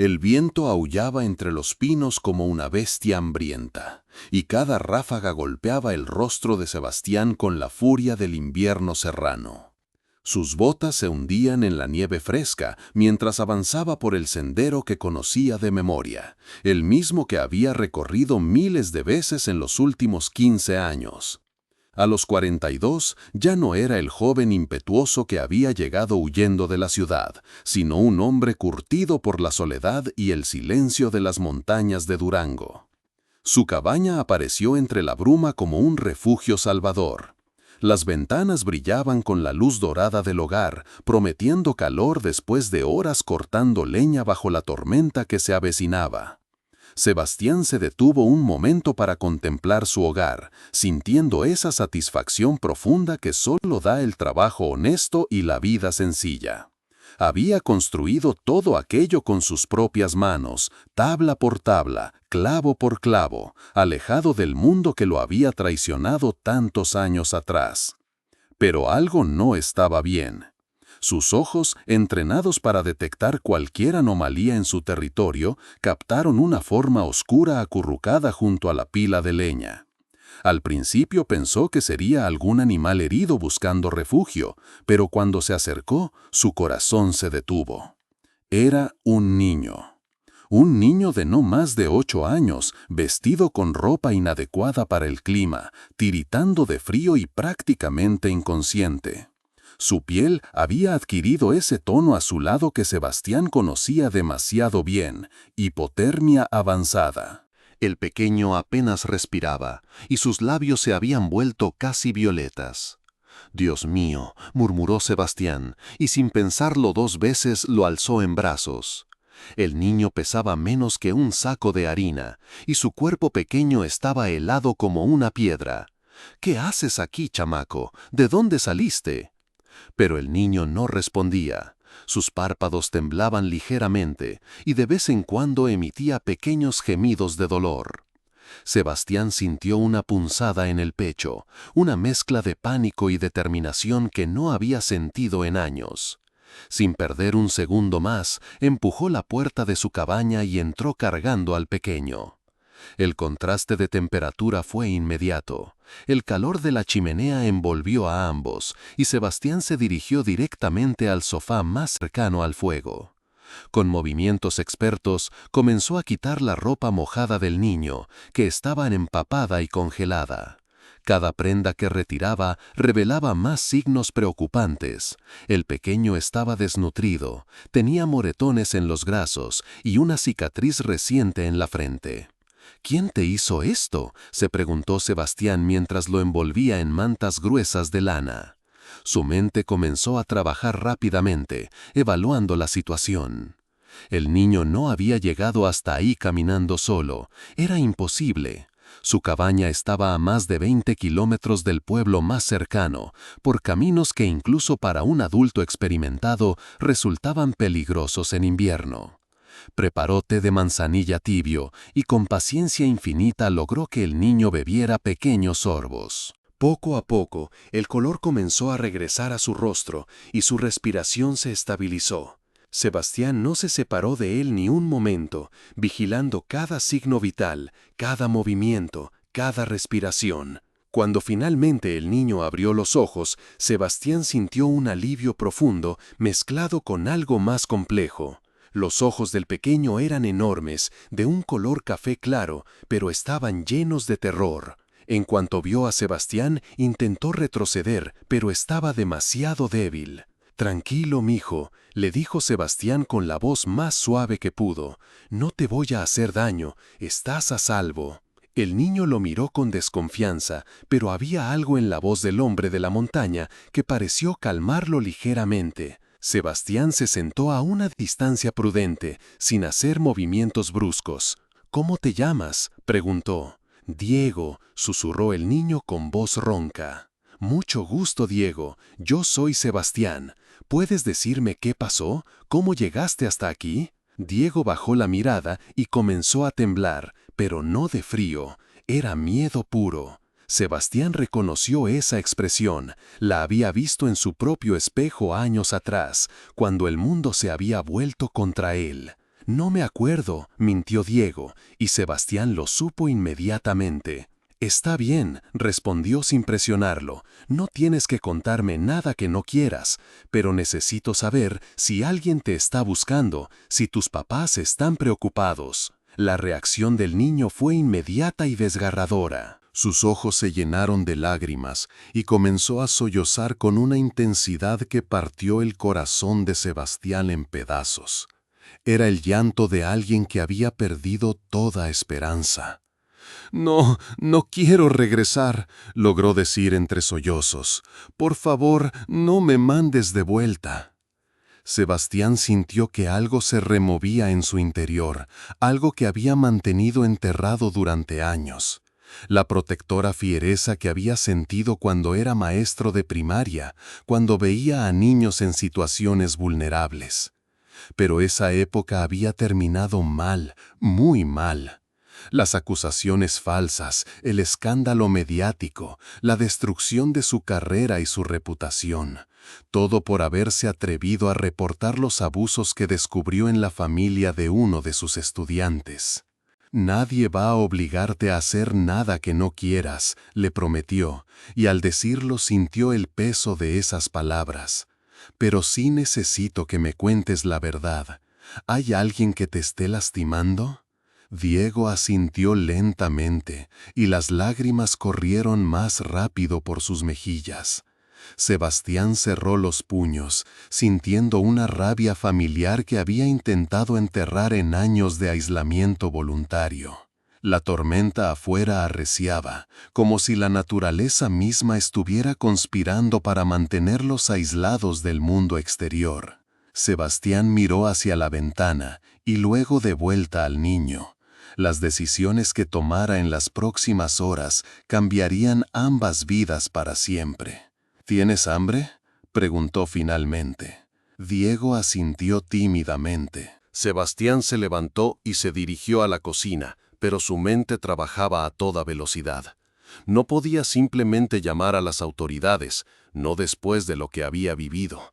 El viento aullaba entre los pinos como una bestia hambrienta, y cada ráfaga golpeaba el rostro de Sebastián con la furia del invierno serrano. Sus botas se hundían en la nieve fresca mientras avanzaba por el sendero que conocía de memoria, el mismo que había recorrido miles de veces en los últimos 15 años. A los 42 ya no era el joven impetuoso que había llegado huyendo de la ciudad, sino un hombre curtido por la soledad y el silencio de las montañas de Durango. Su cabaña apareció entre la bruma como un refugio salvador. Las ventanas brillaban con la luz dorada del hogar, prometiendo calor después de horas cortando leña bajo la tormenta que se avecinaba. Sebastián se detuvo un momento para contemplar su hogar, sintiendo esa satisfacción profunda que solo da el trabajo honesto y la vida sencilla. Había construido todo aquello con sus propias manos, tabla por tabla, clavo por clavo, alejado del mundo que lo había traicionado tantos años atrás. Pero algo no estaba bien. Sus ojos, entrenados para detectar cualquier anomalía en su territorio, captaron una forma oscura acurrucada junto a la pila de leña. Al principio pensó que sería algún animal herido buscando refugio, pero cuando se acercó, su corazón se detuvo. Era un niño. Un niño de no más de 8 años, vestido con ropa inadecuada para el clima, tiritando de frío y prácticamente inconsciente. Su piel había adquirido ese tono azulado que Sebastián conocía demasiado bien, hipotermia avanzada. El pequeño apenas respiraba, y sus labios se habían vuelto casi violetas. «Dios mío», murmuró Sebastián, y sin pensarlo 2 veces lo alzó en brazos. El niño pesaba menos que un saco de harina, y su cuerpo pequeño estaba helado como una piedra. «¿Qué haces aquí, chamaco? ¿De dónde saliste?» Pero el niño no respondía. Sus párpados temblaban ligeramente y de vez en cuando emitía pequeños gemidos de dolor. Sebastián sintió una punzada en el pecho, una mezcla de pánico y determinación que no había sentido en años. Sin perder un segundo más, empujó la puerta de su cabaña y entró cargando al pequeño. El contraste de temperatura fue inmediato. El calor de la chimenea envolvió a ambos, y Sebastián se dirigió directamente al sofá más cercano al fuego. Con movimientos expertos, comenzó a quitar la ropa mojada del niño, que estaba empapada y congelada. Cada prenda que retiraba revelaba más signos preocupantes. El pequeño estaba desnutrido, tenía moretones en los brazos y una cicatriz reciente en la frente. «¿Quién te hizo esto?», se preguntó Sebastián mientras lo envolvía en mantas gruesas de lana. Su mente comenzó a trabajar rápidamente, evaluando la situación. El niño no había llegado hasta ahí caminando solo. Era imposible. Su cabaña estaba a más de 20 kilómetros del pueblo más cercano, por caminos que incluso para un adulto experimentado resultaban peligrosos en invierno. Preparó té de manzanilla tibio y con paciencia infinita logró que el niño bebiera pequeños sorbos. Poco a poco, el color comenzó a regresar a su rostro y su respiración se estabilizó. Sebastián no se separó de él ni un momento, vigilando cada signo vital, cada movimiento, cada respiración. Cuando finalmente el niño abrió los ojos, Sebastián sintió un alivio profundo mezclado con algo más complejo. Los ojos del pequeño eran enormes, de un color café claro, pero estaban llenos de terror. En cuanto vio a Sebastián, intentó retroceder, pero estaba demasiado débil. «Tranquilo, mijo», le dijo Sebastián con la voz más suave que pudo. «No te voy a hacer daño, estás a salvo». El niño lo miró con desconfianza, pero había algo en la voz del hombre de la montaña que pareció calmarlo ligeramente. Sebastián se sentó a una distancia prudente, sin hacer movimientos bruscos. «¿Cómo te llamas?», preguntó. «Diego», susurró el niño con voz ronca. «Mucho gusto, Diego. Yo soy Sebastián. ¿Puedes decirme qué pasó? ¿Cómo llegaste hasta aquí?» Diego bajó la mirada y comenzó a temblar, pero no de frío. Era miedo puro. Sebastián reconoció esa expresión. La había visto en su propio espejo años atrás, cuando el mundo se había vuelto contra él. No me acuerdo, mintió Diego, y Sebastián lo supo inmediatamente. Está bien, respondió sin presionarlo. No tienes que contarme nada que no quieras, pero necesito saber si alguien te está buscando, si tus papás están preocupados. La reacción del niño fue inmediata y desgarradora. Sus ojos se llenaron de lágrimas y comenzó a sollozar con una intensidad que partió el corazón de Sebastián en pedazos. Era el llanto de alguien que había perdido toda esperanza. No, no quiero regresar, logró decir entre sollozos. Por favor, no me mandes de vuelta. Sebastián sintió que algo se removía en su interior, algo que había mantenido enterrado durante años. La protectora fiereza que había sentido cuando era maestro de primaria, cuando veía a niños en situaciones vulnerables. Pero esa época había terminado mal, muy mal. Las acusaciones falsas, el escándalo mediático, la destrucción de su carrera y su reputación, todo por haberse atrevido a reportar los abusos que descubrió en la familia de uno de sus estudiantes. Nadie va a obligarte a hacer nada que no quieras, le prometió, y al decirlo sintió el peso de esas palabras. Pero sí necesito que me cuentes la verdad. ¿Hay alguien que te esté lastimando? Diego asintió lentamente, y las lágrimas corrieron más rápido por sus mejillas. Sebastián cerró los puños, sintiendo una rabia familiar que había intentado enterrar en años de aislamiento voluntario. La tormenta afuera arreciaba, como si la naturaleza misma estuviera conspirando para mantenerlos aislados del mundo exterior. Sebastián miró hacia la ventana y luego de vuelta al niño. Las decisiones que tomara en las próximas horas cambiarían ambas vidas para siempre. ¿Tienes hambre?, preguntó finalmente. Diego asintió tímidamente. Sebastián se levantó y se dirigió a la cocina, pero su mente trabajaba a toda velocidad. No podía simplemente llamar a las autoridades, no después de lo que había vivido.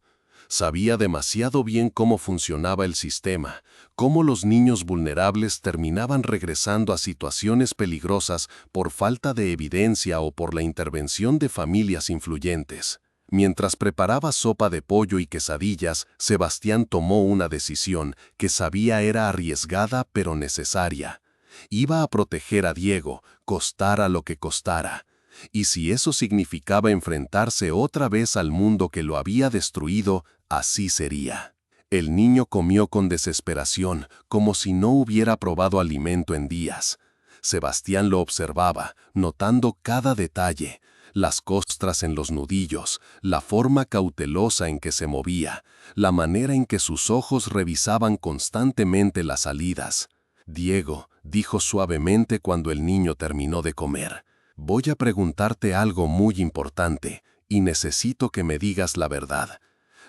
Sabía demasiado bien cómo funcionaba el sistema, cómo los niños vulnerables terminaban regresando a situaciones peligrosas por falta de evidencia o por la intervención de familias influyentes. Mientras preparaba sopa de pollo y quesadillas, Sebastián tomó una decisión que sabía era arriesgada pero necesaria. Iba a proteger a Diego, costara lo que costara. Y si eso significaba enfrentarse otra vez al mundo que lo había destruido, así sería. El niño comió con desesperación, como si no hubiera probado alimento en días. Sebastián lo observaba, notando cada detalle, las costras en los nudillos, la forma cautelosa en que se movía, la manera en que sus ojos revisaban constantemente las salidas. «Diego», dijo suavemente cuando el niño terminó de comer, «voy a preguntarte algo muy importante, y necesito que me digas la verdad.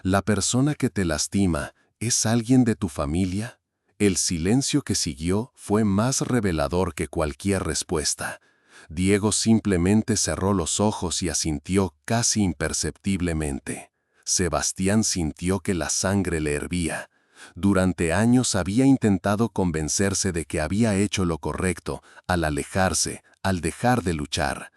¿La persona que te lastima es alguien de tu familia?» El silencio que siguió fue más revelador que cualquier respuesta. Diego simplemente cerró los ojos y asintió casi imperceptiblemente. Sebastián sintió que la sangre le hervía. Durante años había intentado convencerse de que había hecho lo correcto al alejarse, al dejar de luchar.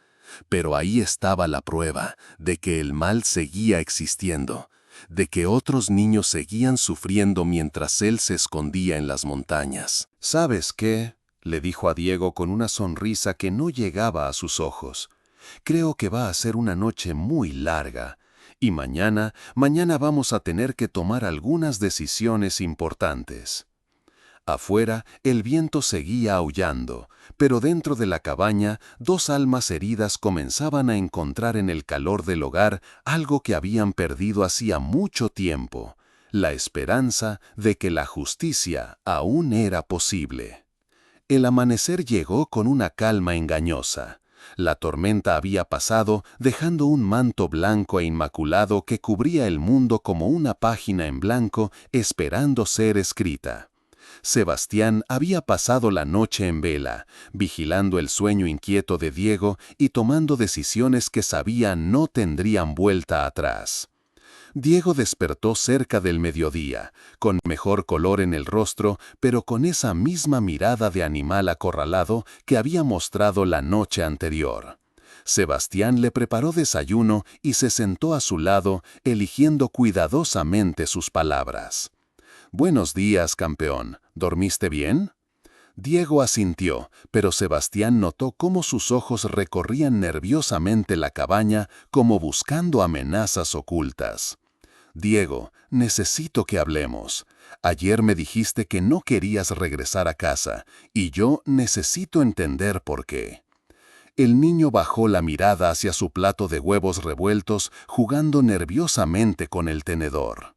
Pero ahí estaba la prueba de que el mal seguía existiendo, de que otros niños seguían sufriendo mientras él se escondía en las montañas. «¿Sabes qué?», le dijo a Diego con una sonrisa que no llegaba a sus ojos. «Creo que va a ser una noche muy larga. Y mañana vamos a tener que tomar algunas decisiones importantes». Afuera, el viento seguía aullando, pero dentro de la cabaña, dos almas heridas comenzaban a encontrar en el calor del hogar algo que habían perdido hacía mucho tiempo: la esperanza de que la justicia aún era posible. El amanecer llegó con una calma engañosa. La tormenta había pasado, dejando un manto blanco e inmaculado que cubría el mundo como una página en blanco esperando ser escrita. Sebastián había pasado la noche en vela, vigilando el sueño inquieto de Diego y tomando decisiones que sabía no tendrían vuelta atrás. Diego despertó cerca del mediodía, con mejor color en el rostro, pero con esa misma mirada de animal acorralado que había mostrado la noche anterior. Sebastián le preparó desayuno y se sentó a su lado, eligiendo cuidadosamente sus palabras. «Buenos días, campeón. ¿Dormiste bien?» Diego asintió, pero Sebastián notó cómo sus ojos recorrían nerviosamente la cabaña como buscando amenazas ocultas. «Diego, necesito que hablemos. Ayer me dijiste que no querías regresar a casa, y yo necesito entender por qué». El niño bajó la mirada hacia su plato de huevos revueltos, jugando nerviosamente con el tenedor.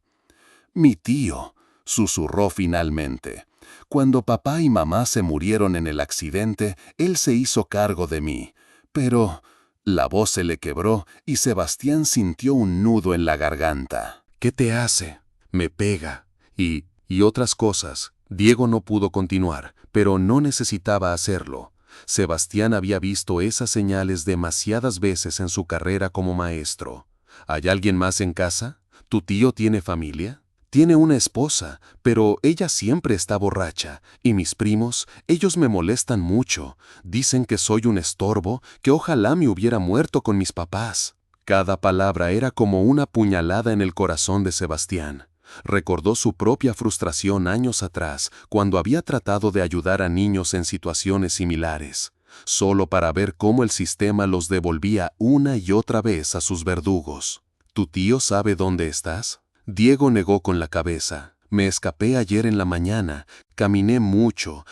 «Mi tío», susurró finalmente. «Cuando papá y mamá se murieron en el accidente, él se hizo cargo de mí. Pero...» La voz se le quebró y Sebastián sintió un nudo en la garganta. «¿Qué te hace? Me pega. Y otras cosas». Diego no pudo continuar, pero no necesitaba hacerlo. Sebastián había visto esas señales demasiadas veces en su carrera como maestro. ¿Hay alguien más en casa? ¿Tu tío tiene familia? Tiene una esposa, pero ella siempre está borracha. Y mis primos, ellos me molestan mucho. Dicen que soy un estorbo, que ojalá me hubiera muerto con mis papás. Cada palabra era como una puñalada en el corazón de Sebastián. Recordó su propia frustración años atrás, cuando había tratado de ayudar a niños en situaciones similares, solo para ver cómo el sistema los devolvía una y otra vez a sus verdugos. ¿Tu tío sabe dónde estás? Diego negó con la cabeza. Me escapé ayer en la mañana, caminé mucho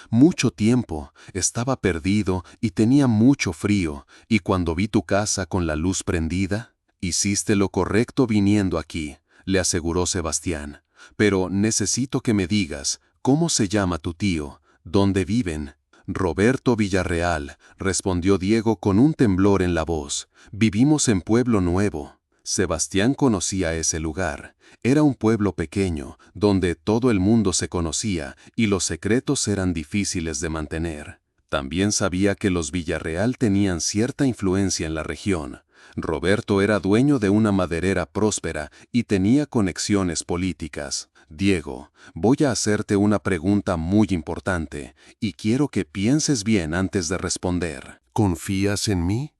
tiempo, estaba perdido y tenía mucho frío, y cuando vi tu casa con la luz prendida, hiciste lo correcto viniendo aquí, le aseguró Sebastián. Pero necesito que me digas, ¿cómo se llama tu tío? ¿Dónde viven? Roberto Villarreal, respondió Diego con un temblor en la voz. Vivimos en Pueblo Nuevo. Sebastián conocía ese lugar. Era un pueblo pequeño, donde todo el mundo se conocía y los secretos eran difíciles de mantener. También sabía que los Villarreal tenían cierta influencia en la región. Roberto era dueño de una maderera próspera y tenía conexiones políticas. Diego, voy a hacerte una pregunta muy importante y quiero que pienses bien antes de responder. ¿Confías en mí?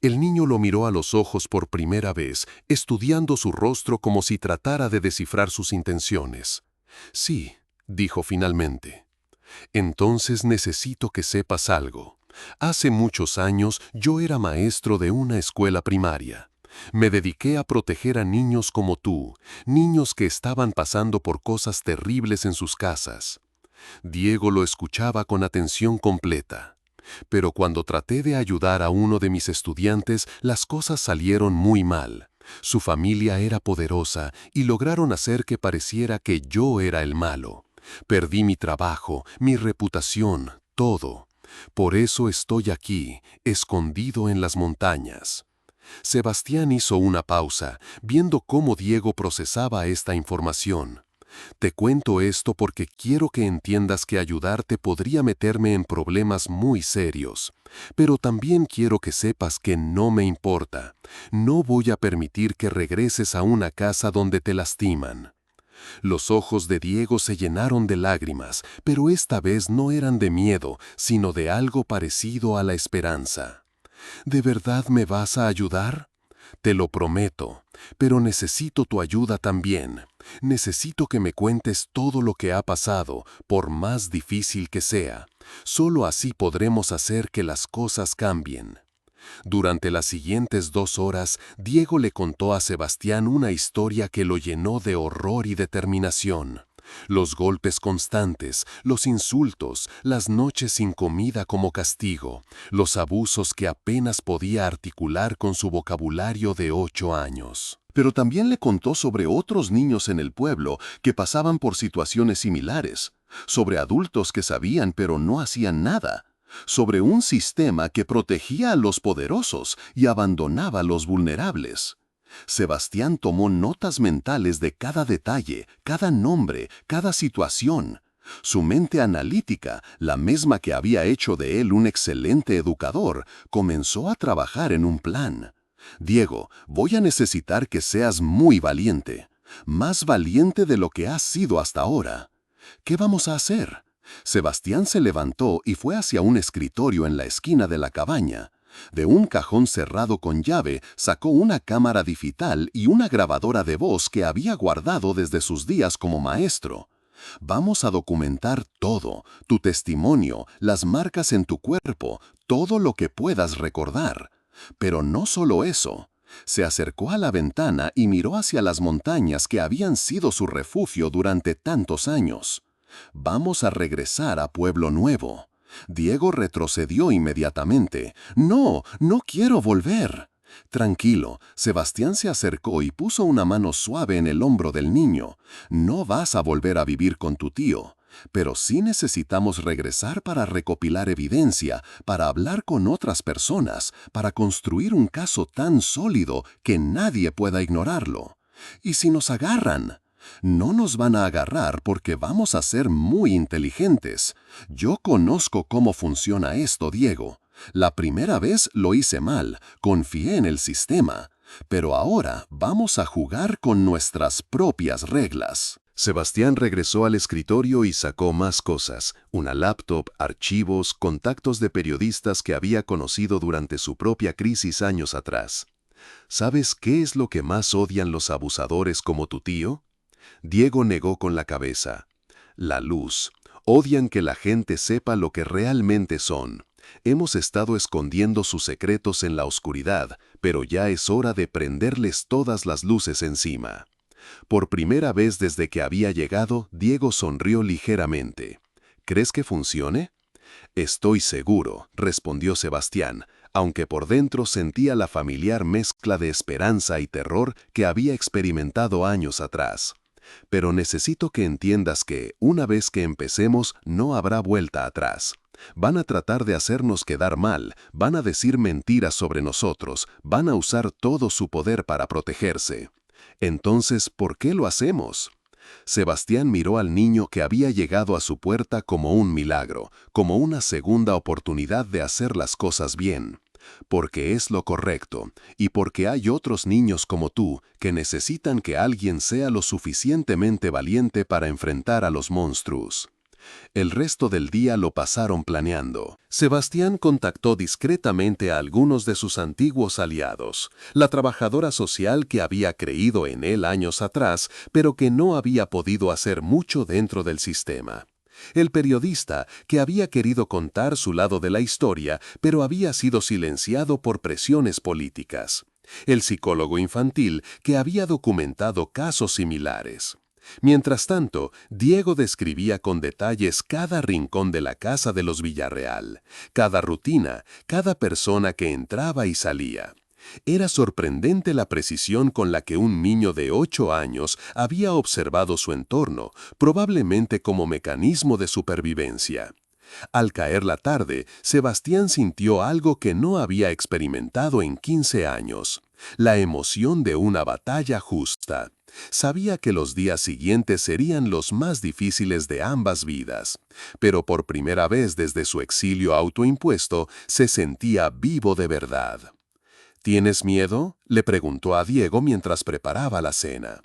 El niño lo miró a los ojos por primera vez, estudiando su rostro como si tratara de descifrar sus intenciones. «Sí», dijo finalmente. «Entonces necesito que sepas algo. Hace muchos años yo era maestro de una escuela primaria. Me dediqué a proteger a niños como tú, niños que estaban pasando por cosas terribles en sus casas». Diego lo escuchaba con atención completa. «Pero cuando traté de ayudar a uno de mis estudiantes, las cosas salieron muy mal. Su familia era poderosa y lograron hacer que pareciera que yo era el malo. Perdí mi trabajo, mi reputación, todo. Por eso estoy aquí, escondido en las montañas». Sebastián hizo una pausa, viendo cómo Diego procesaba esta información. «Te cuento esto porque quiero que entiendas que ayudarte podría meterme en problemas muy serios. Pero también quiero que sepas que no me importa. No voy a permitir que regreses a una casa donde te lastiman». Los ojos de Diego se llenaron de lágrimas, pero esta vez no eran de miedo, sino de algo parecido a la esperanza. «¿De verdad me vas a ayudar?» «Te lo prometo, pero necesito tu ayuda también. Necesito que me cuentes todo lo que ha pasado, por más difícil que sea. Solo así podremos hacer que las cosas cambien». Durante las siguientes 2 horas, Diego le contó a Sebastián una historia que lo llenó de horror y determinación. Los golpes constantes, los insultos, las noches sin comida como castigo, los abusos que apenas podía articular con su vocabulario de 8 años. Pero también le contó sobre otros niños en el pueblo que pasaban por situaciones similares, sobre adultos que sabían pero no hacían nada, sobre un sistema que protegía a los poderosos y abandonaba a los vulnerables. Sebastián tomó notas mentales de cada detalle, cada nombre, cada situación. Su mente analítica, la misma que había hecho de él un excelente educador, comenzó a trabajar en un plan. Diego, voy a necesitar que seas muy valiente, más valiente de lo que has sido hasta ahora. ¿Qué vamos a hacer? Sebastián se levantó y fue hacia un escritorio en la esquina de la cabaña. De un cajón cerrado con llave sacó una cámara digital y una grabadora de voz que había guardado desde sus días como maestro. Vamos a documentar todo, tu testimonio, las marcas en tu cuerpo, todo lo que puedas recordar. Pero no solo eso. Se acercó a la ventana y miró hacia las montañas que habían sido su refugio durante tantos años. Vamos a regresar a Pueblo Nuevo. Diego retrocedió inmediatamente. No, no quiero volver. Tranquilo, Sebastián se acercó y puso una mano suave en el hombro del niño. No vas a volver a vivir con tu tío, pero sí necesitamos regresar para recopilar evidencia, para hablar con otras personas, para construir un caso tan sólido que nadie pueda ignorarlo. ¿Y si nos agarran? No nos van a agarrar porque vamos a ser muy inteligentes. Yo conozco cómo funciona esto, Diego. La primera vez lo hice mal, confié en el sistema, pero ahora vamos a jugar con nuestras propias reglas. Sebastián regresó al escritorio y sacó más cosas, una laptop, archivos, contactos de periodistas que había conocido durante su propia crisis años atrás. ¿Sabes qué es lo que más odian los abusadores como tu tío? Diego negó con la cabeza. La luz. Odian que la gente sepa lo que realmente son. Hemos estado escondiendo sus secretos en la oscuridad, pero ya es hora de prenderles todas las luces encima. Por primera vez desde que había llegado, Diego sonrió ligeramente. ¿Crees que funcione? Estoy seguro, respondió Sebastián, aunque por dentro sentía la familiar mezcla de esperanza y terror que había experimentado años atrás. Pero necesito que entiendas que, una vez que empecemos, no habrá vuelta atrás. Van a tratar de hacernos quedar mal, van a decir mentiras sobre nosotros, van a usar todo su poder para protegerse. Entonces, ¿por qué lo hacemos? Sebastián miró al niño que había llegado a su puerta como un milagro, como una segunda oportunidad de hacer las cosas bien. Porque es lo correcto, y porque hay otros niños como tú que necesitan que alguien sea lo suficientemente valiente para enfrentar a los monstruos. El resto del día lo pasaron planeando. Sebastián contactó discretamente a algunos de sus antiguos aliados, la trabajadora social que había creído en él años atrás, pero que no había podido hacer mucho dentro del sistema. El periodista que había querido contar su lado de la historia, pero había sido silenciado por presiones políticas. El psicólogo infantil que había documentado casos similares. Mientras tanto, Diego describía con detalles cada rincón de la casa de los Villarreal, cada rutina, cada persona que entraba y salía. Era sorprendente la precisión con la que un niño de 8 años había observado su entorno, probablemente como mecanismo de supervivencia. Al caer la tarde, Sebastián sintió algo que no había experimentado en 15 años, la emoción de una batalla justa. Sabía que los días siguientes serían los más difíciles de ambas vidas, pero por primera vez desde su exilio autoimpuesto se sentía vivo de verdad. ¿Tienes miedo?, le preguntó a Diego mientras preparaba la cena.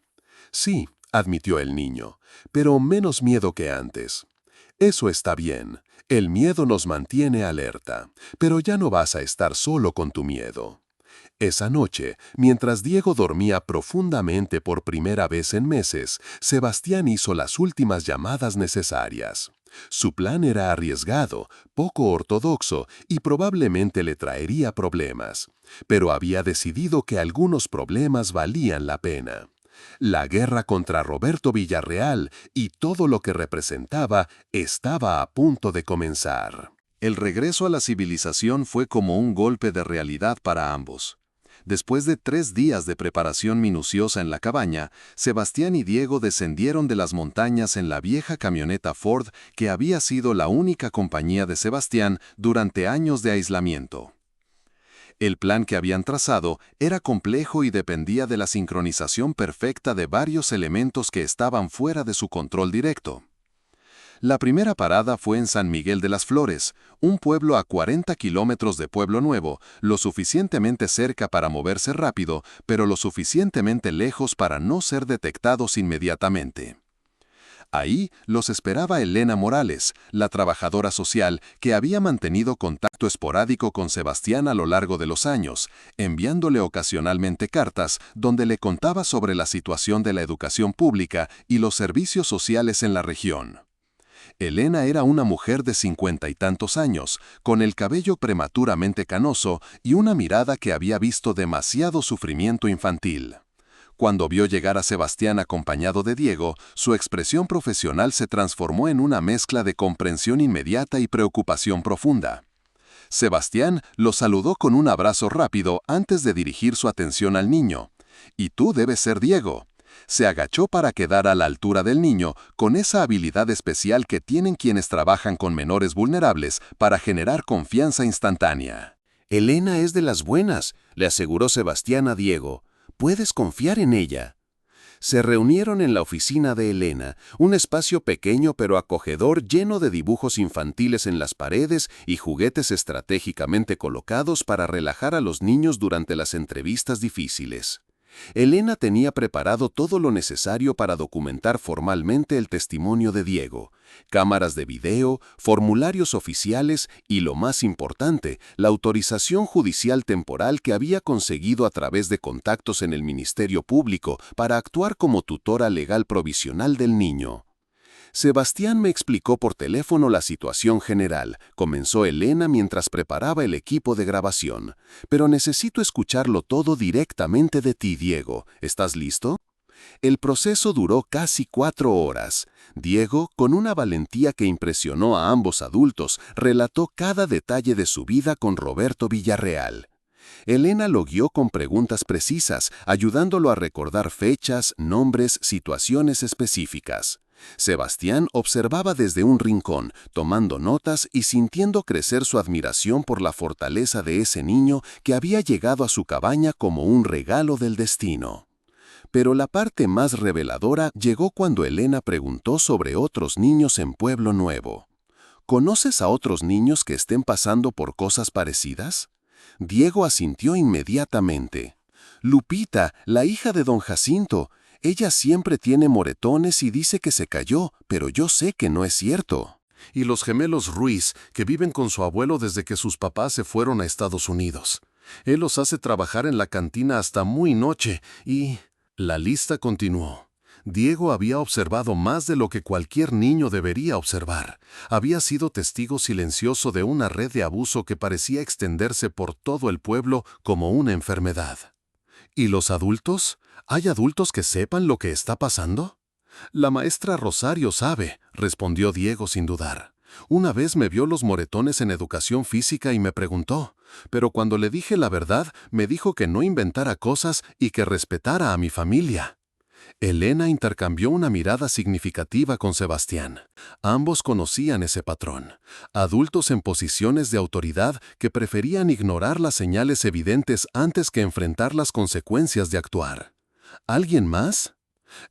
Sí, admitió el niño, pero menos miedo que antes. Eso está bien, el miedo nos mantiene alerta, pero ya no vas a estar solo con tu miedo. Esa noche, mientras Diego dormía profundamente por primera vez en meses, Sebastián hizo las últimas llamadas necesarias. Su plan era arriesgado, poco ortodoxo y probablemente le traería problemas, pero había decidido que algunos problemas valían la pena. La guerra contra Roberto Villarreal y todo lo que representaba estaba a punto de comenzar. El regreso a la civilización fue como un golpe de realidad para ambos. Después de 3 días de preparación minuciosa en la cabaña, Sebastián y Diego descendieron de las montañas en la vieja camioneta Ford que había sido la única compañía de Sebastián durante años de aislamiento. El plan que habían trazado era complejo y dependía de la sincronización perfecta de varios elementos que estaban fuera de su control directo. La primera parada fue en San Miguel de las Flores, un pueblo a 40 kilómetros de Pueblo Nuevo, lo suficientemente cerca para moverse rápido, pero lo suficientemente lejos para no ser detectados inmediatamente. Ahí los esperaba Elena Morales, la trabajadora social que había mantenido contacto esporádico con Sebastián a lo largo de los años, enviándole ocasionalmente cartas donde le contaba sobre la situación de la educación pública y los servicios sociales en la región. Elena era una mujer de 50 y tantos años, con el cabello prematuramente canoso y una mirada que había visto demasiado sufrimiento infantil. Cuando vio llegar a Sebastián acompañado de Diego, su expresión profesional se transformó en una mezcla de comprensión inmediata y preocupación profunda. Sebastián lo saludó con un abrazo rápido antes de dirigir su atención al niño. «Y tú debes ser Diego». Se agachó para quedar a la altura del niño, con esa habilidad especial que tienen quienes trabajan con menores vulnerables para generar confianza instantánea. «Elena es de las buenas», le aseguró Sebastián a Diego. «Puedes confiar en ella». Se reunieron en la oficina de Elena, un espacio pequeño pero acogedor lleno de dibujos infantiles en las paredes y juguetes estratégicamente colocados para relajar a los niños durante las entrevistas difíciles. Elena tenía preparado todo lo necesario para documentar formalmente el testimonio de Diego: cámaras de video, formularios oficiales y, lo más importante, la autorización judicial temporal que había conseguido a través de contactos en el Ministerio Público para actuar como tutora legal provisional del niño. Sebastián me explicó por teléfono la situación general, comenzó Elena mientras preparaba el equipo de grabación. Pero necesito escucharlo todo directamente de ti, Diego. ¿Estás listo? El proceso duró casi 4 horas. Diego, con una valentía que impresionó a ambos adultos, relató cada detalle de su vida con Roberto Villarreal. Elena lo guió con preguntas precisas, ayudándolo a recordar fechas, nombres, situaciones específicas. Sebastián observaba desde un rincón, tomando notas y sintiendo crecer su admiración por la fortaleza de ese niño que había llegado a su cabaña como un regalo del destino. Pero la parte más reveladora llegó cuando Elena preguntó sobre otros niños en Pueblo Nuevo. ¿Conoces a otros niños que estén pasando por cosas parecidas? Diego asintió inmediatamente. Lupita, la hija de don Jacinto. Ella siempre tiene moretones y dice que se cayó, pero yo sé que no es cierto. Y los gemelos Ruiz, que viven con su abuelo desde que sus papás se fueron a Estados Unidos. Él los hace trabajar en la cantina hasta muy noche y... La lista continuó. Diego había observado más de lo que cualquier niño debería observar. Había sido testigo silencioso de una red de abuso que parecía extenderse por todo el pueblo como una enfermedad. ¿Y los adultos? ¿Hay adultos que sepan lo que está pasando? La maestra Rosario sabe, respondió Diego sin dudar. Una vez me vio los moretones en educación física y me preguntó, pero cuando le dije la verdad, me dijo que no inventara cosas y que respetara a mi familia. Elena intercambió una mirada significativa con Sebastián. Ambos conocían ese patrón. Adultos en posiciones de autoridad que preferían ignorar las señales evidentes antes que enfrentar las consecuencias de actuar. ¿Alguien más?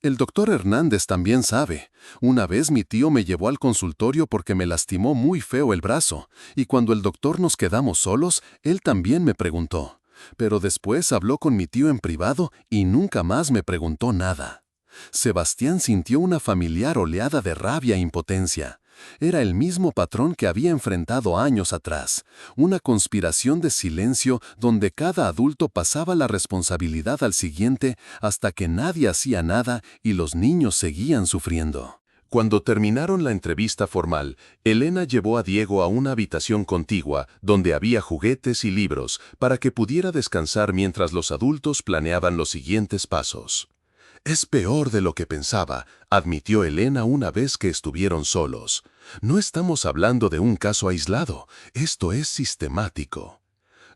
El doctor Hernández también sabe. Una vez mi tío me llevó al consultorio porque me lastimó muy feo el brazo, y cuando el doctor nos quedamos solos, él también me preguntó. Pero después habló con mi tío en privado y nunca más me preguntó nada. Sebastián sintió una familiar oleada de rabia e impotencia. Era el mismo patrón que había enfrentado años atrás, una conspiración de silencio donde cada adulto pasaba la responsabilidad al siguiente hasta que nadie hacía nada y los niños seguían sufriendo. Cuando terminaron la entrevista formal, Elena llevó a Diego a una habitación contigua donde había juguetes y libros para que pudiera descansar mientras los adultos planeaban los siguientes pasos. «Es peor de lo que pensaba», admitió Elena una vez que estuvieron solos. «No estamos hablando de un caso aislado, esto es sistemático».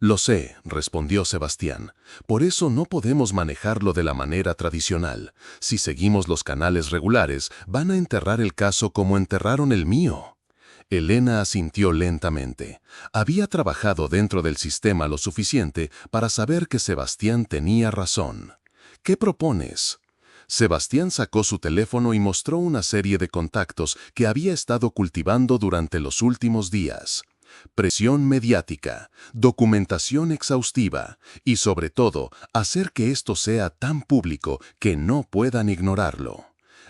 «Lo sé», respondió Sebastián. «Por eso no podemos manejarlo de la manera tradicional. Si seguimos los canales regulares, van a enterrar el caso como enterraron el mío». Elena asintió lentamente. Había trabajado dentro del sistema lo suficiente para saber que Sebastián tenía razón. «¿Qué propones?» Sebastián sacó su teléfono y mostró una serie de contactos que había estado cultivando durante los últimos días. Presión mediática, documentación exhaustiva y, sobre todo, hacer que esto sea tan público que no puedan ignorarlo.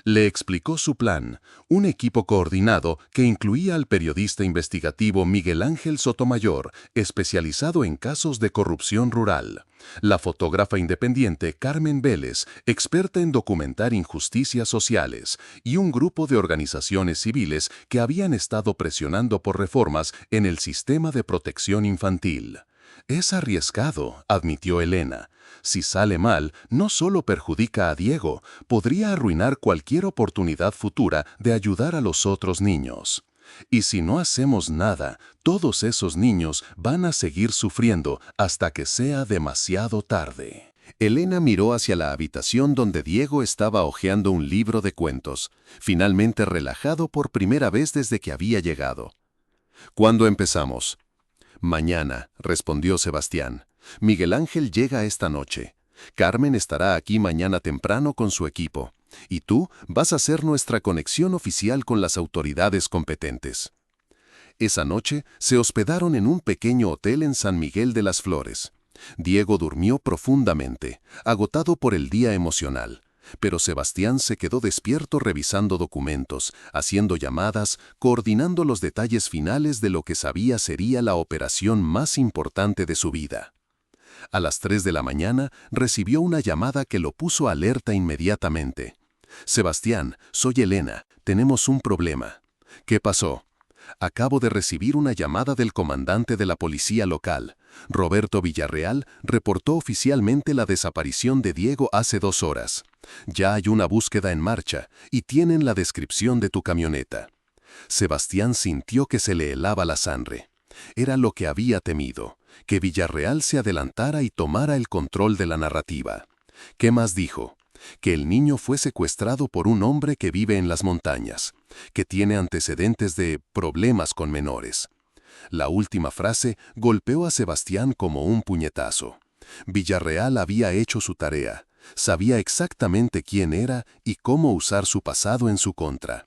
Le explicó su plan, un equipo coordinado que incluía al periodista investigativo Miguel Ángel Sotomayor, especializado en casos de corrupción rural, la fotógrafa independiente Carmen Vélez, experta en documentar injusticias sociales, y un grupo de organizaciones civiles que habían estado presionando por reformas en el sistema de protección infantil. Es arriesgado, admitió Elena. Si sale mal, no solo perjudica a Diego, podría arruinar cualquier oportunidad futura de ayudar a los otros niños. Y si no hacemos nada, todos esos niños van a seguir sufriendo hasta que sea demasiado tarde. Elena miró hacia la habitación donde Diego estaba hojeando un libro de cuentos, finalmente relajado por primera vez desde que había llegado. ¿Cuándo empezamos? Mañana, respondió Sebastián. Miguel Ángel llega esta noche. Carmen estará aquí mañana temprano con su equipo. Y tú vas a ser nuestra conexión oficial con las autoridades competentes. Esa noche se hospedaron en un pequeño hotel en San Miguel de las Flores. Diego durmió profundamente, agotado por el día emocional. Pero Sebastián se quedó despierto revisando documentos, haciendo llamadas, coordinando los detalles finales de lo que sabía sería la operación más importante de su vida. A las 3 de la mañana recibió una llamada que lo puso alerta inmediatamente. «Sebastián, soy Elena, tenemos un problema». «¿Qué pasó?» «Acabo de recibir una llamada del comandante de la policía local. Roberto Villarreal reportó oficialmente la desaparición de Diego hace 2 horas. Ya hay una búsqueda en marcha y tienen la descripción de tu camioneta». Sebastián sintió que se le helaba la sangre. Era lo que había temido, que Villarreal se adelantara y tomara el control de la narrativa. ¿Qué más dijo? Que el niño fue secuestrado por un hombre que vive en las montañas, que tiene antecedentes de problemas con menores. La última frase golpeó a Sebastián como un puñetazo. Villarreal había hecho su tarea, sabía exactamente quién era y cómo usar su pasado en su contra.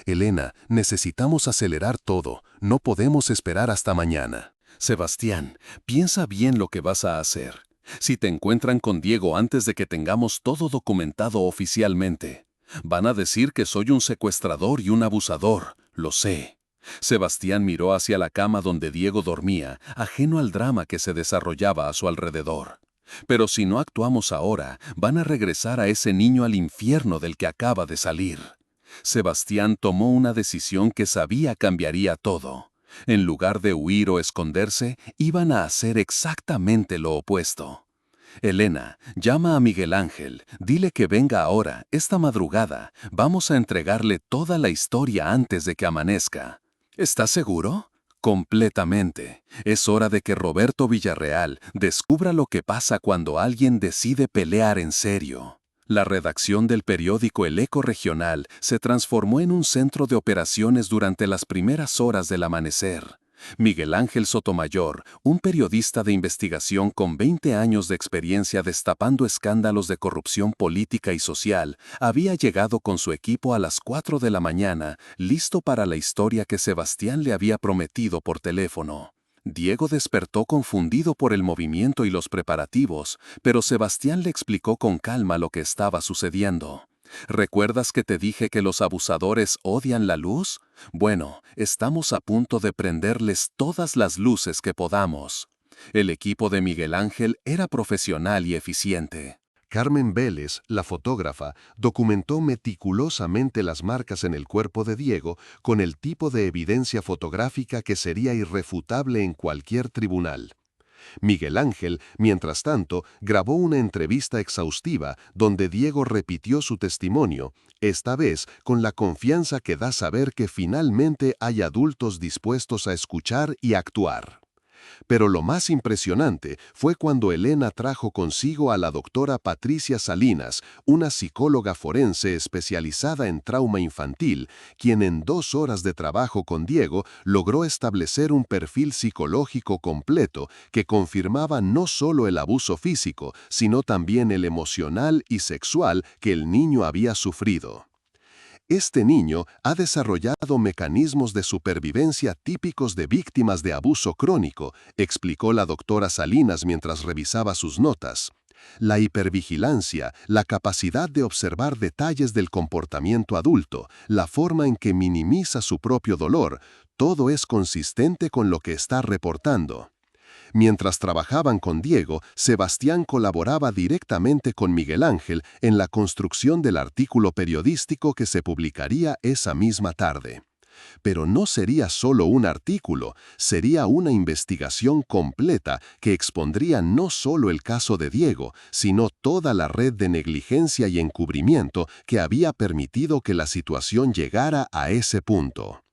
«Elena, necesitamos acelerar todo, no podemos esperar hasta mañana». «Sebastián, piensa bien lo que vas a hacer. Si te encuentran con Diego antes de que tengamos todo documentado oficialmente, van a decir que soy un secuestrador y un abusador, lo sé». Sebastián miró hacia la cama donde Diego dormía, ajeno al drama que se desarrollaba a su alrededor. «Pero si no actuamos ahora, van a regresar a ese niño al infierno del que acaba de salir». Sebastián tomó una decisión que sabía cambiaría todo. En lugar de huir o esconderse, iban a hacer exactamente lo opuesto. «Elena, llama a Miguel Ángel, dile que venga ahora, esta madrugada. Vamos a entregarle toda la historia antes de que amanezca». «¿Estás seguro?» «Completamente. Es hora de que Roberto Villarreal descubra lo que pasa cuando alguien decide pelear en serio». La redacción del periódico El Eco Regional se transformó en un centro de operaciones durante las primeras horas del amanecer. Miguel Ángel Sotomayor, un periodista de investigación con 20 años de experiencia destapando escándalos de corrupción política y social, había llegado con su equipo a las 4 de la mañana, listo para la historia que Sebastián le había prometido por teléfono. Diego despertó confundido por el movimiento y los preparativos, pero Sebastián le explicó con calma lo que estaba sucediendo. «¿Recuerdas que te dije que los abusadores odian la luz? Bueno, estamos a punto de prenderles todas las luces que podamos». El equipo de Miguel Ángel era profesional y eficiente. Carmen Vélez, la fotógrafa, documentó meticulosamente las marcas en el cuerpo de Diego con el tipo de evidencia fotográfica que sería irrefutable en cualquier tribunal. Miguel Ángel, mientras tanto, grabó una entrevista exhaustiva donde Diego repitió su testimonio, esta vez con la confianza que da saber que finalmente hay adultos dispuestos a escuchar y actuar. Pero lo más impresionante fue cuando Elena trajo consigo a la doctora Patricia Salinas, una psicóloga forense especializada en trauma infantil, quien en 2 horas de trabajo con Diego logró establecer un perfil psicológico completo que confirmaba no solo el abuso físico, sino también el emocional y sexual que el niño había sufrido. Este niño ha desarrollado mecanismos de supervivencia típicos de víctimas de abuso crónico, explicó la doctora Salinas mientras revisaba sus notas. La hipervigilancia, la capacidad de observar detalles del comportamiento adulto, la forma en que minimiza su propio dolor, todo es consistente con lo que está reportando. Mientras trabajaban con Diego, Sebastián colaboraba directamente con Miguel Ángel en la construcción del artículo periodístico que se publicaría esa misma tarde. Pero no sería solo un artículo, sería una investigación completa que expondría no solo el caso de Diego, sino toda la red de negligencia y encubrimiento que había permitido que la situación llegara a ese punto.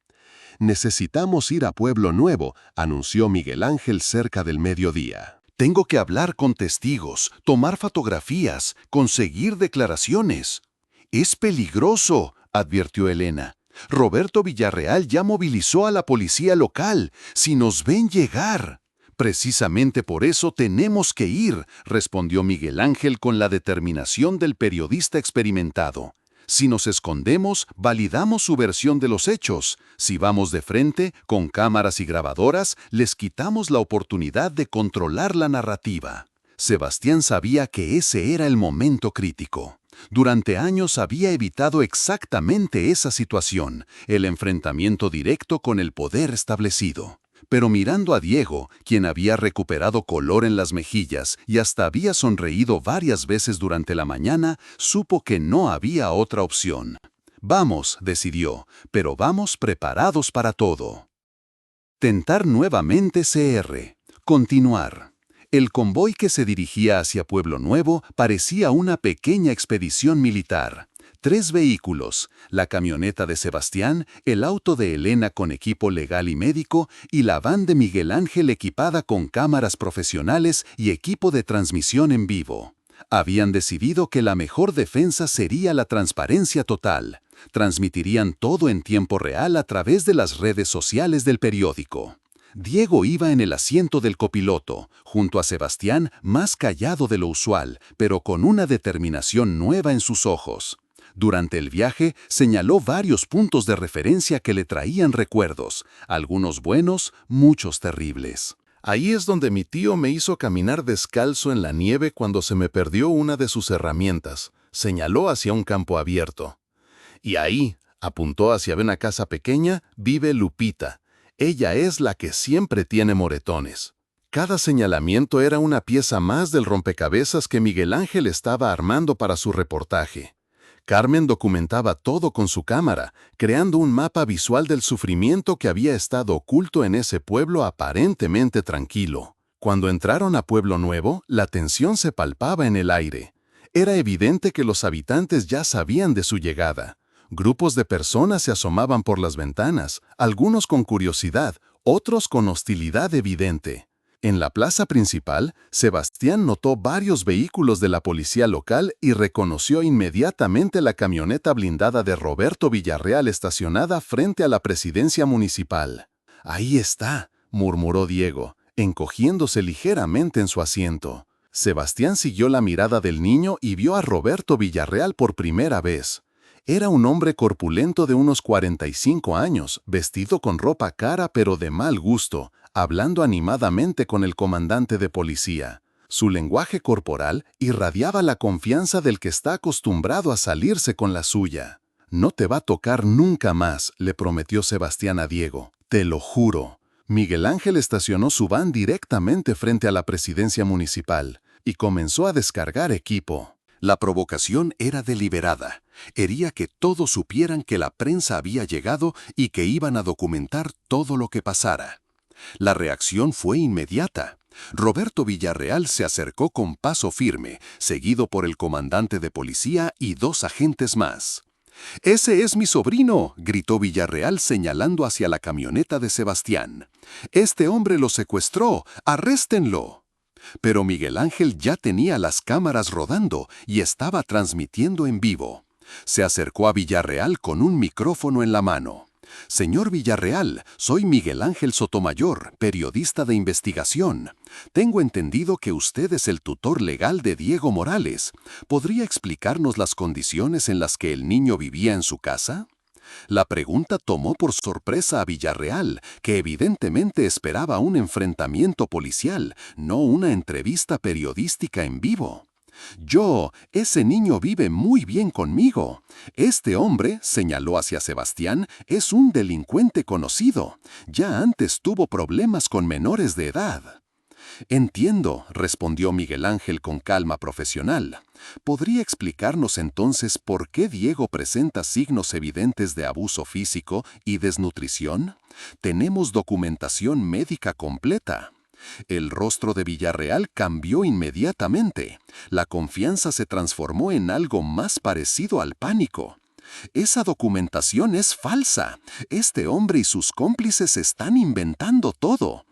«Necesitamos ir a Pueblo Nuevo», anunció Miguel Ángel cerca del mediodía. Tengo que hablar con testigos, tomar fotografías, conseguir declaraciones. Es peligroso, advirtió Elena. Roberto Villarreal ya movilizó a la policía local. Si nos ven llegar. Precisamente por eso tenemos que ir, respondió Miguel Ángel con la determinación del periodista experimentado. Si nos escondemos, validamos su versión de los hechos. Si vamos de frente, con cámaras y grabadoras, les quitamos la oportunidad de controlar la narrativa. Sebastián sabía que ese era el momento crítico. Durante años había evitado exactamente esa situación, el enfrentamiento directo con el poder establecido. Pero mirando a Diego, quien había recuperado color en las mejillas y hasta había sonreído varias veces durante la mañana, supo que no había otra opción. Vamos, decidió, pero vamos preparados para todo. Tentar nuevamente CR. Continuar. El convoy que se dirigía hacia Pueblo Nuevo parecía una pequeña expedición militar. 3 vehículos, la camioneta de Sebastián, el auto de Elena con equipo legal y médico y la van de Miguel Ángel equipada con cámaras profesionales y equipo de transmisión en vivo. Habían decidido que la mejor defensa sería la transparencia total. Transmitirían todo en tiempo real a través de las redes sociales del periódico. Diego iba en el asiento del copiloto, junto a Sebastián, más callado de lo usual, pero con una determinación nueva en sus ojos. Durante el viaje, señaló varios puntos de referencia que le traían recuerdos, algunos buenos, muchos terribles. Ahí es donde mi tío me hizo caminar descalzo en la nieve cuando se me perdió una de sus herramientas, señaló hacia un campo abierto. Y ahí, apuntó hacia una casa pequeña, vive Lupita. Ella es la que siempre tiene moretones. Cada señalamiento era una pieza más del rompecabezas que Miguel Ángel estaba armando para su reportaje. Carmen documentaba todo con su cámara, creando un mapa visual del sufrimiento que había estado oculto en ese pueblo aparentemente tranquilo. Cuando entraron a Pueblo Nuevo, la tensión se palpaba en el aire. Era evidente que los habitantes ya sabían de su llegada. Grupos de personas se asomaban por las ventanas, algunos con curiosidad, otros con hostilidad evidente. En la plaza principal, Sebastián notó varios vehículos de la policía local y reconoció inmediatamente la camioneta blindada de Roberto Villarreal estacionada frente a la presidencia municipal. «Ahí está», murmuró Diego, encogiéndose ligeramente en su asiento. Sebastián siguió la mirada del niño y vio a Roberto Villarreal por primera vez. Era un hombre corpulento de unos 45 años, vestido con ropa cara pero de mal gusto, hablando animadamente con el comandante de policía. Su lenguaje corporal irradiaba la confianza del que está acostumbrado a salirse con la suya. «No te va a tocar nunca más», le prometió Sebastián a Diego. «Te lo juro». Miguel Ángel estacionó su van directamente frente a la presidencia municipal y comenzó a descargar equipo. La provocación era deliberada. Quería que todos supieran que la prensa había llegado y que iban a documentar todo lo que pasara. La reacción fue inmediata. Roberto Villarreal se acercó con paso firme, seguido por el comandante de policía y 2 agentes más. «Ese es mi sobrino», gritó Villarreal señalando hacia la camioneta de Sebastián. «Este hombre lo secuestró, arréstenlo». Pero Miguel Ángel ya tenía las cámaras rodando y estaba transmitiendo en vivo. Se acercó a Villarreal con un micrófono en la mano. «Señor Villarreal, soy Miguel Ángel Sotomayor, periodista de investigación. Tengo entendido que usted es el tutor legal de Diego Morales. ¿Podría explicarnos las condiciones en las que el niño vivía en su casa?». La pregunta tomó por sorpresa a Villarreal, que evidentemente esperaba un enfrentamiento policial, no una entrevista periodística en vivo. «Ese niño vive muy bien conmigo. Este hombre», señaló hacia Sebastián, «es un delincuente conocido. Ya antes tuvo problemas con menores de edad». «Entiendo», respondió Miguel Ángel con calma profesional. «¿Podría explicarnos entonces por qué Diego presenta signos evidentes de abuso físico y desnutrición? Tenemos documentación médica completa». El rostro de Villarreal cambió inmediatamente. La confianza se transformó en algo más parecido al pánico. «Esa documentación es falsa. Este hombre y sus cómplices están inventando todo».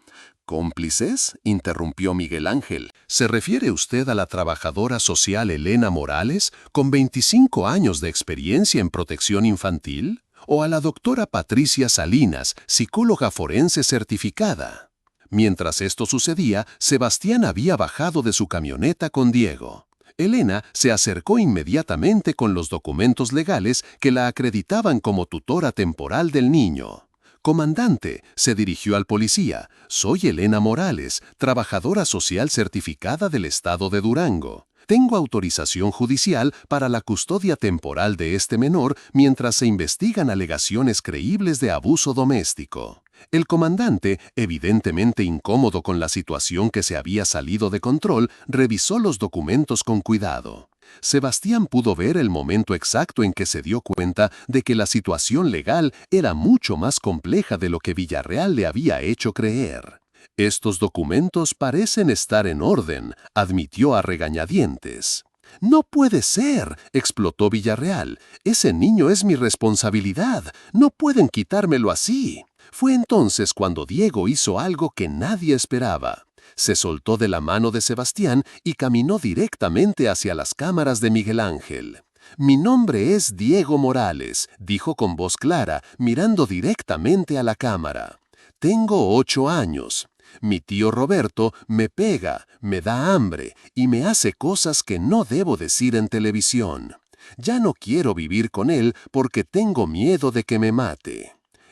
«¿Cómplices?», interrumpió Miguel Ángel. ¿Se refiere usted a la trabajadora social Elena Morales, con 25 años de experiencia en protección infantil? ¿O a la doctora Patricia Salinas, psicóloga forense certificada? Mientras esto sucedía, Sebastián había bajado de su camioneta con Diego. Elena se acercó inmediatamente con los documentos legales que la acreditaban como tutora temporal del niño. «Comandante», se dirigió al policía, «soy Elena Morales, trabajadora social certificada del estado de Durango. Tengo autorización judicial para la custodia temporal de este menor mientras se investigan alegaciones creíbles de abuso doméstico». El comandante, evidentemente incómodo con la situación que se había salido de control, revisó los documentos con cuidado. Sebastián pudo ver el momento exacto en que se dio cuenta de que la situación legal era mucho más compleja de lo que Villarreal le había hecho creer. «Estos documentos parecen estar en orden», admitió a regañadientes. «No puede ser», explotó Villarreal. «Ese niño es mi responsabilidad. No pueden quitármelo así». Fue entonces cuando Diego hizo algo que nadie esperaba. Se soltó de la mano de Sebastián y caminó directamente hacia las cámaras de Miguel Ángel. «Mi nombre es Diego Morales», dijo con voz clara, mirando directamente a la cámara. «Tengo 8 años. Mi tío Roberto me pega, me da hambre y me hace cosas que no debo decir en televisión. Ya no quiero vivir con él porque tengo miedo de que me mate».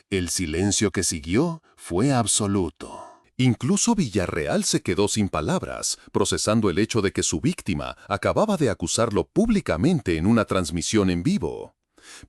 El silencio que siguió fue absoluto. Incluso Villarreal se quedó sin palabras, procesando el hecho de que su víctima acababa de acusarlo públicamente en una transmisión en vivo.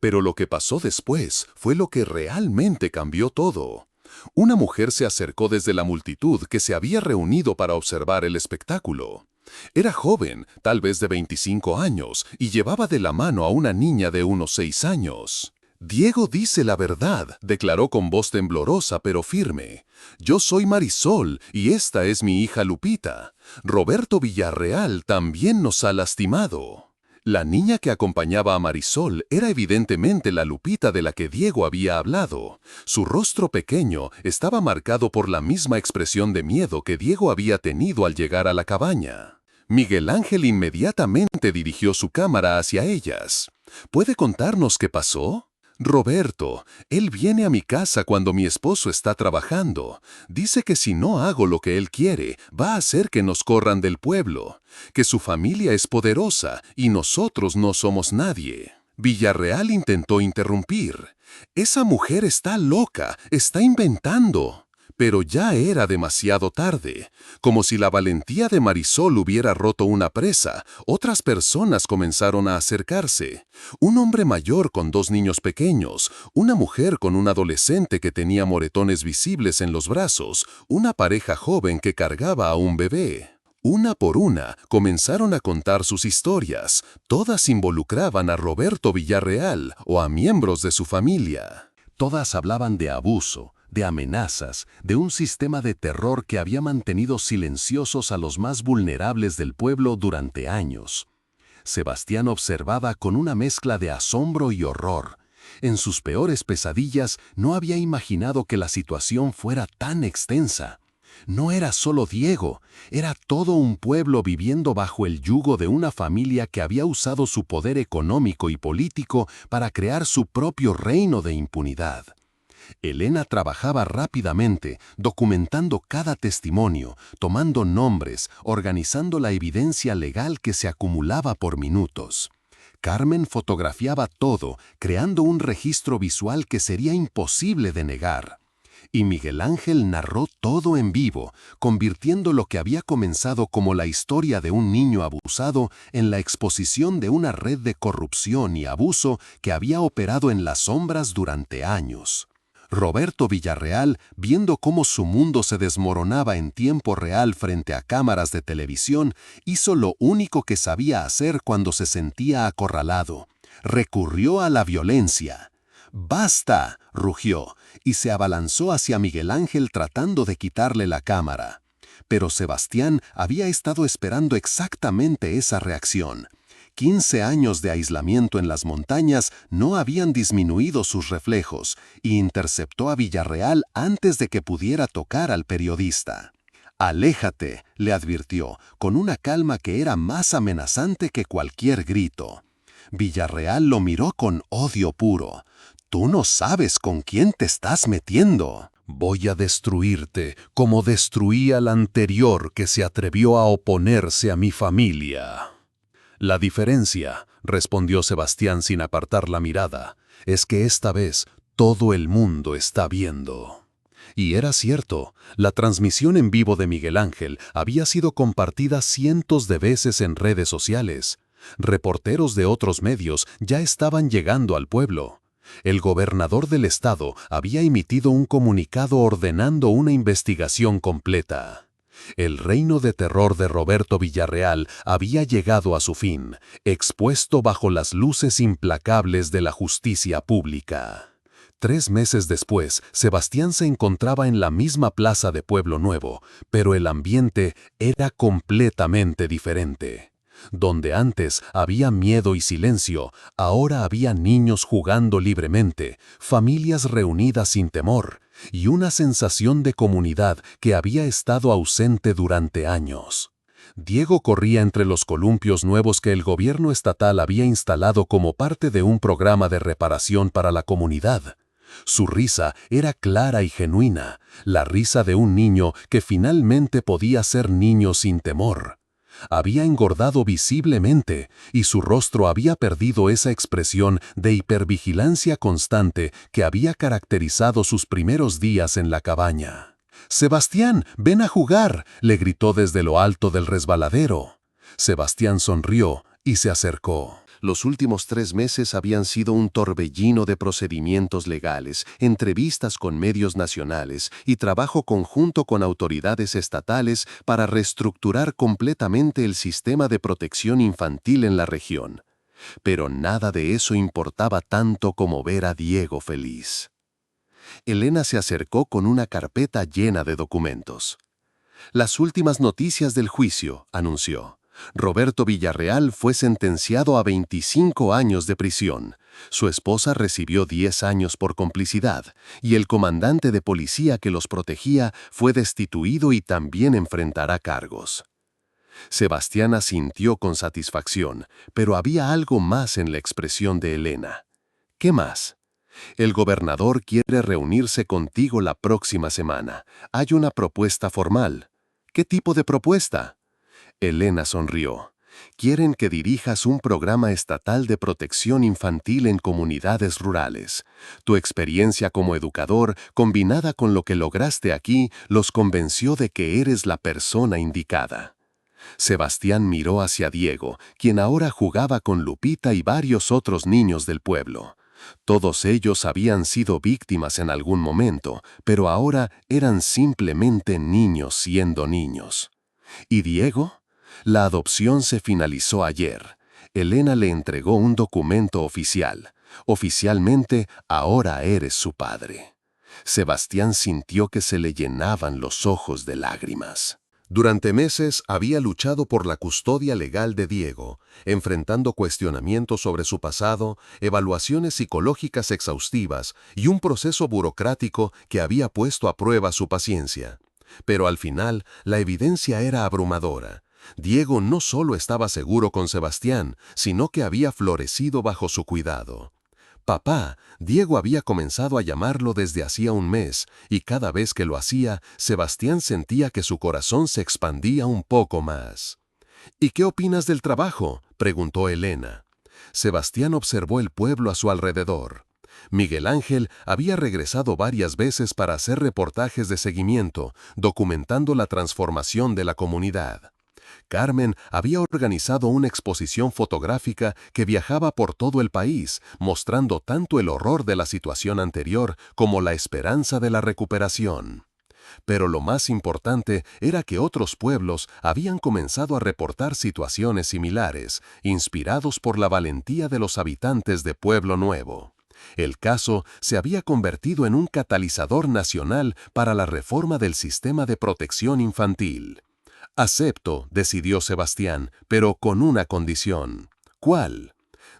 Pero lo que pasó después fue lo que realmente cambió todo. Una mujer se acercó desde la multitud que se había reunido para observar el espectáculo. Era joven, tal vez de 25 años, y llevaba de la mano a una niña de unos 6 años. «Diego dice la verdad», declaró con voz temblorosa pero firme. «Yo soy Marisol y esta es mi hija Lupita. Roberto Villarreal también nos ha lastimado». La niña que acompañaba a Marisol era evidentemente la Lupita de la que Diego había hablado. Su rostro pequeño estaba marcado por la misma expresión de miedo que Diego había tenido al llegar a la cabaña. Miguel Ángel inmediatamente dirigió su cámara hacia ellas. «¿Puede contarnos qué pasó?». «Roberto, él viene a mi casa cuando mi esposo está trabajando. Dice que si no hago lo que él quiere, va a hacer que nos corran del pueblo, que su familia es poderosa y nosotros no somos nadie». Villarreal intentó interrumpir. «Esa mujer está loca, está inventando». Pero ya era demasiado tarde. Como si la valentía de Marisol hubiera roto una presa, otras personas comenzaron a acercarse. Un hombre mayor con 2 niños pequeños, una mujer con un adolescente que tenía moretones visibles en los brazos, una pareja joven que cargaba a un bebé. Una por una comenzaron a contar sus historias. Todas involucraban a Roberto Villarreal o a miembros de su familia. Todas hablaban de abuso, de amenazas, de un sistema de terror que había mantenido silenciosos a los más vulnerables del pueblo durante años. Sebastián observaba con una mezcla de asombro y horror. En sus peores pesadillas no había imaginado que la situación fuera tan extensa. No era solo Diego, era todo un pueblo viviendo bajo el yugo de una familia que había usado su poder económico y político para crear su propio reino de impunidad. Elena trabajaba rápidamente, documentando cada testimonio, tomando nombres, organizando la evidencia legal que se acumulaba por minutos. Carmen fotografiaba todo, creando un registro visual que sería imposible de negar. Y Miguel Ángel narró todo en vivo, convirtiendo lo que había comenzado como la historia de un niño abusado en la exposición de una red de corrupción y abuso que había operado en las sombras durante años. Roberto Villarreal, viendo cómo su mundo se desmoronaba en tiempo real frente a cámaras de televisión, hizo lo único que sabía hacer cuando se sentía acorralado. Recurrió a la violencia. ¡Basta!, rugió, y se abalanzó hacia Miguel Ángel tratando de quitarle la cámara. Pero Sebastián había estado esperando exactamente esa reacción. 15 años de aislamiento en las montañas no habían disminuido sus reflejos, y interceptó a Villarreal antes de que pudiera tocar al periodista. «Aléjate», le advirtió, con una calma que era más amenazante que cualquier grito. Villarreal lo miró con odio puro. «Tú no sabes con quién te estás metiendo». Voy a destruirte como destruí al anterior que se atrevió a oponerse a mi familia. La diferencia, respondió Sebastián sin apartar la mirada, es que esta vez todo el mundo está viendo. Y era cierto, la transmisión en vivo de Miguel Ángel había sido compartida cientos de veces en redes sociales. Reporteros de otros medios ya estaban llegando al pueblo. El gobernador del estado había emitido un comunicado ordenando una investigación completa. El reino de terror de Roberto Villarreal había llegado a su fin, expuesto bajo las luces implacables de la justicia pública. 3 meses después, Sebastián se encontraba en la misma plaza de Pueblo Nuevo, pero el ambiente era completamente diferente. Donde antes había miedo y silencio, ahora había niños jugando libremente, familias reunidas sin temor, y una sensación de comunidad que había estado ausente durante años. Diego corría entre los columpios nuevos que el gobierno estatal había instalado como parte de un programa de reparación para la comunidad. Su risa era clara y genuina, la risa de un niño que finalmente podía ser niño sin temor. Había engordado visiblemente y su rostro había perdido esa expresión de hipervigilancia constante que había caracterizado sus primeros días en la cabaña. «Sebastián, ven a jugar», le gritó desde lo alto del resbaladero. Sebastián sonrió y se acercó. Los últimos 3 meses habían sido un torbellino de procedimientos legales, entrevistas con medios nacionales y trabajo conjunto con autoridades estatales para reestructurar completamente el sistema de protección infantil en la región. Pero nada de eso importaba tanto como ver a Diego feliz. Elena se acercó con una carpeta llena de documentos. «Las últimas noticias del juicio», anunció. Roberto Villarreal fue sentenciado a 25 años de prisión. Su esposa recibió 10 años por complicidad, y el comandante de policía que los protegía fue destituido y también enfrentará cargos. Sebastián asintió con satisfacción, pero había algo más en la expresión de Elena. ¿Qué más? «El gobernador quiere reunirse contigo la próxima semana. Hay una propuesta formal». «¿Qué tipo de propuesta?» Elena sonrió. «Quieren que dirijas un programa estatal de protección infantil en comunidades rurales. Tu experiencia como educador, combinada con lo que lograste aquí, los convenció de que eres la persona indicada». Sebastián miró hacia Diego, quien ahora jugaba con Lupita y varios otros niños del pueblo. Todos ellos habían sido víctimas en algún momento, pero ahora eran simplemente niños siendo niños. ¿Y Diego? La adopción se finalizó ayer. Elena le entregó un documento oficial. Oficialmente, ahora eres su padre. Sebastián sintió que se le llenaban los ojos de lágrimas. Durante meses había luchado por la custodia legal de Diego, enfrentando cuestionamientos sobre su pasado, evaluaciones psicológicas exhaustivas y un proceso burocrático que había puesto a prueba su paciencia. Pero al final, la evidencia era abrumadora. Diego no solo estaba seguro con Sebastián, sino que había florecido bajo su cuidado. Papá, Diego había comenzado a llamarlo desde hacía un mes, y cada vez que lo hacía, Sebastián sentía que su corazón se expandía un poco más. ¿Y qué opinas del trabajo?, preguntó Elena. Sebastián observó el pueblo a su alrededor. Miguel Ángel había regresado varias veces para hacer reportajes de seguimiento, documentando la transformación de la comunidad. Carmen había organizado una exposición fotográfica que viajaba por todo el país, mostrando tanto el horror de la situación anterior como la esperanza de la recuperación. Pero lo más importante era que otros pueblos habían comenzado a reportar situaciones similares, inspirados por la valentía de los habitantes de Pueblo Nuevo. El caso se había convertido en un catalizador nacional para la reforma del sistema de protección infantil. Acepto, decidió Sebastián, pero con una condición. ¿Cuál?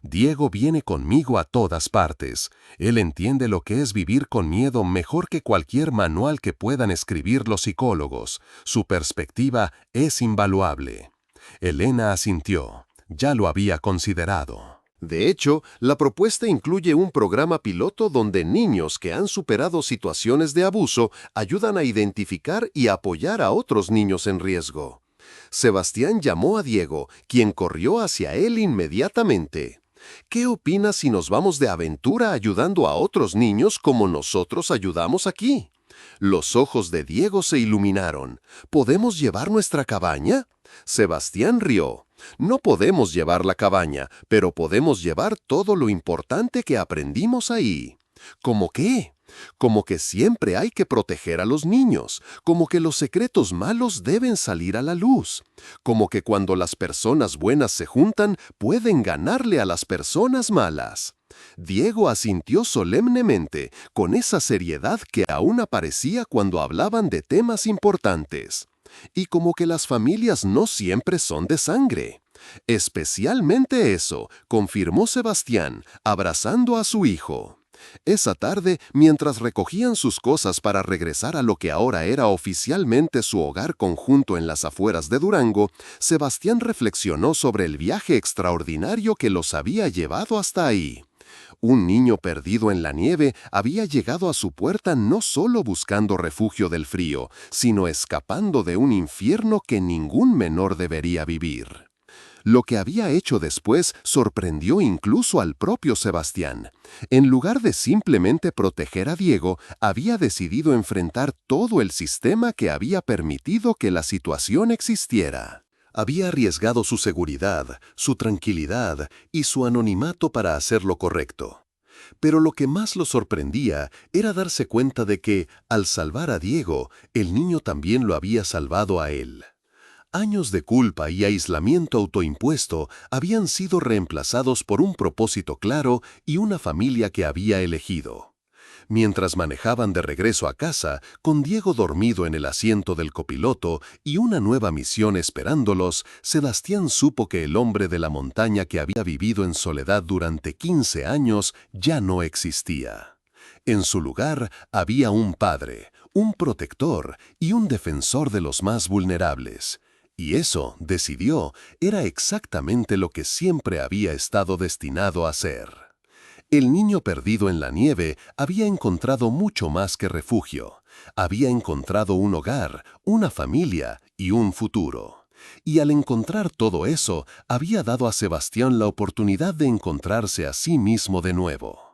Diego viene conmigo a todas partes. Él entiende lo que es vivir con miedo mejor que cualquier manual que puedan escribir los psicólogos. Su perspectiva es invaluable. Elena asintió. Ya lo había considerado. De hecho, la propuesta incluye un programa piloto donde niños que han superado situaciones de abuso ayudan a identificar y apoyar a otros niños en riesgo. Sebastián llamó a Diego, quien corrió hacia él inmediatamente. ¿Qué opinas si nos vamos de aventura ayudando a otros niños como nosotros ayudamos aquí? Los ojos de Diego se iluminaron. ¿Podemos llevar nuestra cabaña? Sebastián rió. No podemos llevar la cabaña, pero podemos llevar todo lo importante que aprendimos ahí. ¿Cómo qué? Como que siempre hay que proteger a los niños, como que los secretos malos deben salir a la luz, como que cuando las personas buenas se juntan, pueden ganarle a las personas malas. Diego asintió solemnemente, con esa seriedad que aún aparecía cuando hablaban de temas importantes. Y como que las familias no siempre son de sangre. Especialmente eso, confirmó Sebastián, abrazando a su hijo. Esa tarde, mientras recogían sus cosas para regresar a lo que ahora era oficialmente su hogar conjunto en las afueras de Durango, Sebastián reflexionó sobre el viaje extraordinario que los había llevado hasta ahí. Un niño perdido en la nieve había llegado a su puerta no solo buscando refugio del frío, sino escapando de un infierno que ningún menor debería vivir. Lo que había hecho después sorprendió incluso al propio Sebastián. En lugar de simplemente proteger a Diego, había decidido enfrentar todo el sistema que había permitido que la situación existiera. Había arriesgado su seguridad, su tranquilidad y su anonimato para hacer lo correcto. Pero lo que más lo sorprendía era darse cuenta de que, al salvar a Diego, el niño también lo había salvado a él. Años de culpa y aislamiento autoimpuesto habían sido reemplazados por un propósito claro y una familia que había elegido. Mientras manejaban de regreso a casa, con Diego dormido en el asiento del copiloto y una nueva misión esperándolos, Sebastián supo que el hombre de la montaña que había vivido en soledad durante 15 años ya no existía. En su lugar había un padre, un protector y un defensor de los más vulnerables. Y eso, decidió, era exactamente lo que siempre había estado destinado a ser. El niño perdido en la nieve había encontrado mucho más que refugio. Había encontrado un hogar, una familia y un futuro. Y al encontrar todo eso, había dado a Sebastián la oportunidad de encontrarse a sí mismo de nuevo.